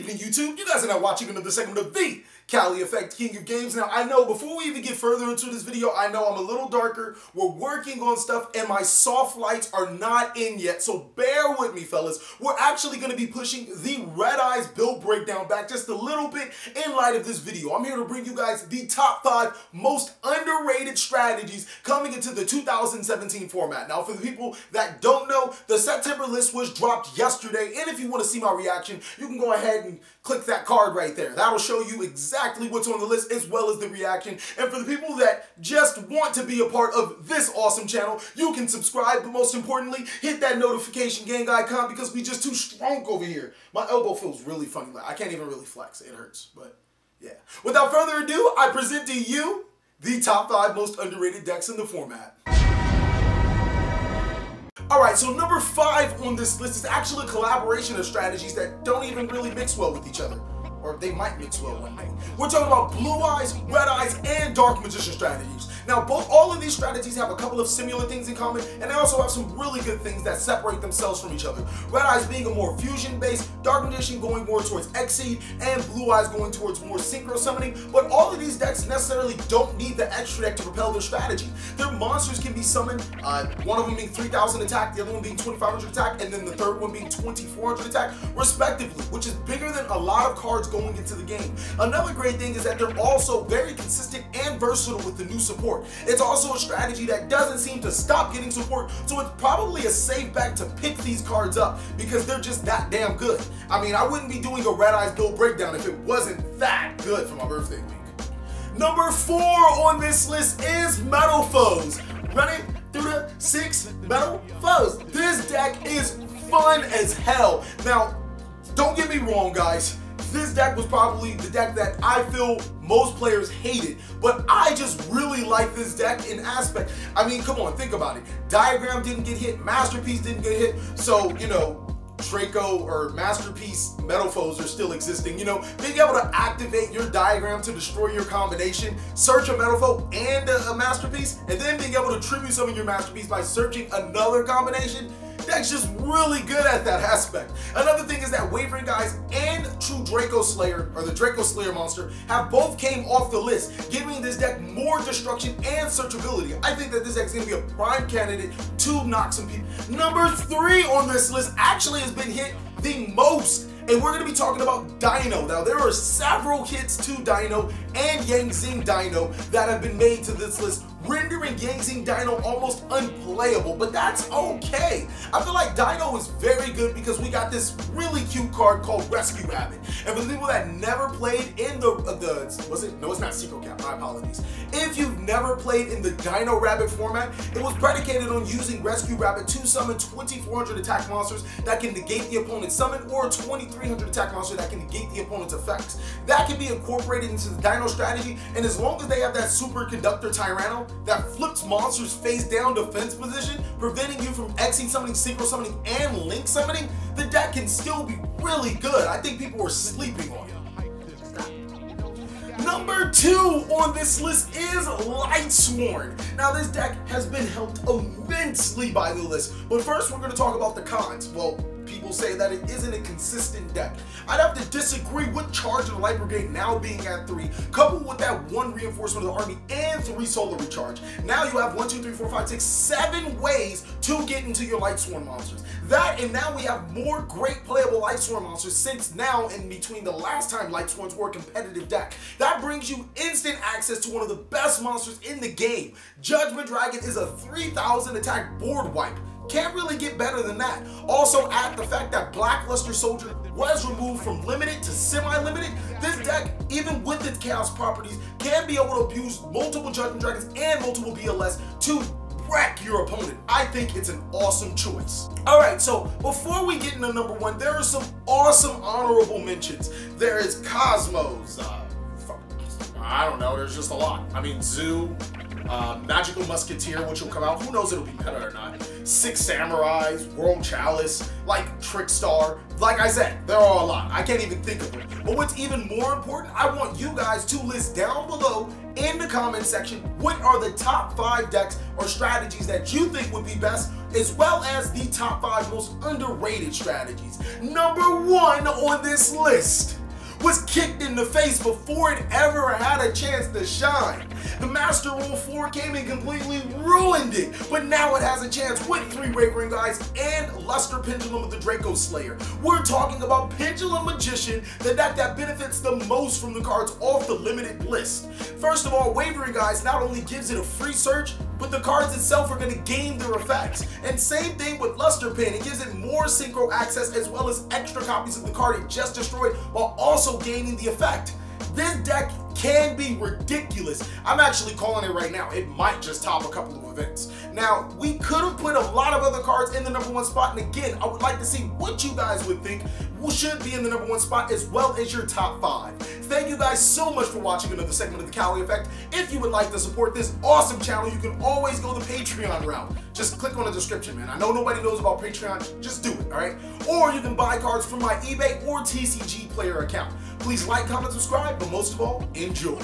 evening, YouTube. You guys are now watching another segment of TheCaliEffect, King of Games. Now, I know before we even get further into this video, I know I'm a little darker. We're working on stuff, and my soft lights are not in yet, so bear with me, fellas. We're actually going to be pushing the Red Eyes build breakdown back just a little bit in light of this video. I'm here to bring you guys the top 5 most underrated strategies coming into the 2017 format. Now, for the people that don't know, the September list was dropped yesterday, and if you want to see my reaction, you can go ahead and click that card right there. That'll show you exactly what's on the list as well as the reaction. And for the people that just want to be a part of this awesome channel, you can subscribe, but most importantly, hit that notification gang icon because we just too strong over here. My elbow feels really funny. Like I can't even really flex. It hurts, but yeah. Without further ado, I present to you the top 5 most underrated decks in the format. Alright, so number 5 on this list is actually a collaboration of strategies that don't even really mix well with each other. Or they might mix well one day. We're talking about Blue Eyes, Red Eyes, and Dark Magician strategies. Now, all of these strategies have a couple of similar things in common, and they also have some really good things that separate themselves from each other. Red Eyes being a more fusion-based, Dark Magician going more towards Xseed, and Blue Eyes going towards more synchro summoning, but all of these decks necessarily don't need the extra deck to propel their strategy. Their monsters can be summoned, one of them being 3,000 attack, the other one being 2,500 attack, and then the third one being 2,400 attack, respectively, which is bigger than a lot of cards going into the game. Another great thing is that they're also very consistent and versatile with the new support. It's also a strategy that doesn't seem to stop getting support, so it's probably a safe bet to pick these cards up because they're just that damn good. I mean, I wouldn't be doing a Red Eyes build breakdown if it wasn't that good for my birthday week. Number 4 on this list is Metal Foes. Running through the 6 Metal Foes. This deck is fun as hell. Now, don't get me wrong, guys. This deck was probably the deck that I feel most players hated, but I just really like this deck in aspect. I mean, come on, think about it. Diagram didn't get hit, Masterpiece didn't get hit, so, you know, Draco or Masterpiece Metal Foes are still existing. You know, being able to activate your diagram to destroy your combination, search a Metal Foe and a Masterpiece, and then being able to tribute summon your Masterpiece by searching another combination, deck's just really good at that aspect. Another thing is that Wavering Guys and True Draco Slayer, or the Draco Slayer monster, have both came off the list, giving this deck more destruction and searchability. I think that this deck's gonna be a prime candidate to knock some people. Number 3 on this list actually has been hit the most, and we're going to be talking about Dino. Now, there are several hits to Dino and Yang Zing Dino that have been made to this list, rendering Yang Zing Dino almost unplayable, but that's okay. I feel like Dino is very good because we got this really cute card called Rescue Rabbit. And for the people that never played in no, it's not Secret Cap, my apologies. If you've never played in the Dino Rabbit format, it was predicated on using Rescue Rabbit to summon 2,400 attack monsters that can negate the opponent's summon, or 2,300 attack monsters that can negate the opponent's effects. That can be incorporated into the Dino strategy, and as long as they have that Superconductor Tyranno that flips monsters face down defense position, preventing you from Xseed summoning, synchro summoning, and link summoning, the deck can still be really good. I think people were sleeping on it. Number 2 on this list is Lightsworn. Now, this deck has been helped immensely by the list, but first we're going to talk about the cons. Well, people say that it isn't a consistent deck. I'd have to disagree with Charge of the Light Brigade now being at 3, coupled with that 1 reinforcement of the army and 3 solar recharge. Now you have 1, 2, 3, 4, 5, 6, 7 ways to get into your Lightsworn monsters. That, and now we have more great playable Lightsworn monsters since now in between the last time Lightsworns were a competitive deck. That brings you instant access to one of the best monsters in the game. Judgment Dragon is a 3,000 attack board wipe. Can't really get better than that. Also, add the fact that Blackluster Soldier was removed from limited to semi-limited, this deck, even with its chaos properties, can be able to abuse multiple Judgment Dragons and multiple BLS to wreck your opponent. I think it's an awesome choice. Alright, so before we get into number 1, there are some awesome honorable mentions. There is Cosmos, I don't know, there's just a lot. I mean, Zoo, Magical Musketeer, which will come out. Who knows if it'll be better or not. 6 Samurais, World Chalice, like Trickstar. Like I said, there are a lot. I can't even think of them. But what's even more important, I want you guys to list down below in the comment section what are the top 5 decks or strategies that you think would be best, as well as the top 5 most underrated strategies. Number 1 on this list was kicked in the face before it ever had a chance to shine. The Master Rule 4 came and completely ruined it, but now it has a chance with 3 Wavering Eyes and Luster Pendulum with the Draco Slayer. We're talking about Pendulum Magician, the deck that benefits the most from the cards off the limited list. First of all, Wavering Eyes not only gives it a free search, but the cards itself are going to gain their effects. And same thing with Luster Pen, it gives it more synchro access as well as extra copies of the card it just destroyed while also gaining the effect. This deck can be ridiculous. I'm actually calling it right now. It might just top a couple of events. Now, we could have put a lot of other cards in the #1 spot, and again, I would like to see what you guys would think should be in the #1 spot as well as your top 5. Thank you guys so much for watching another segment of the Cali Effect. If you would like to support this awesome channel, you can always go the Patreon route. Just click on the description, man. I know nobody knows about Patreon, just do it, alright? Or you can buy cards from my eBay or TCGPlayer account. Please like, comment, subscribe, but most of all, enjoy.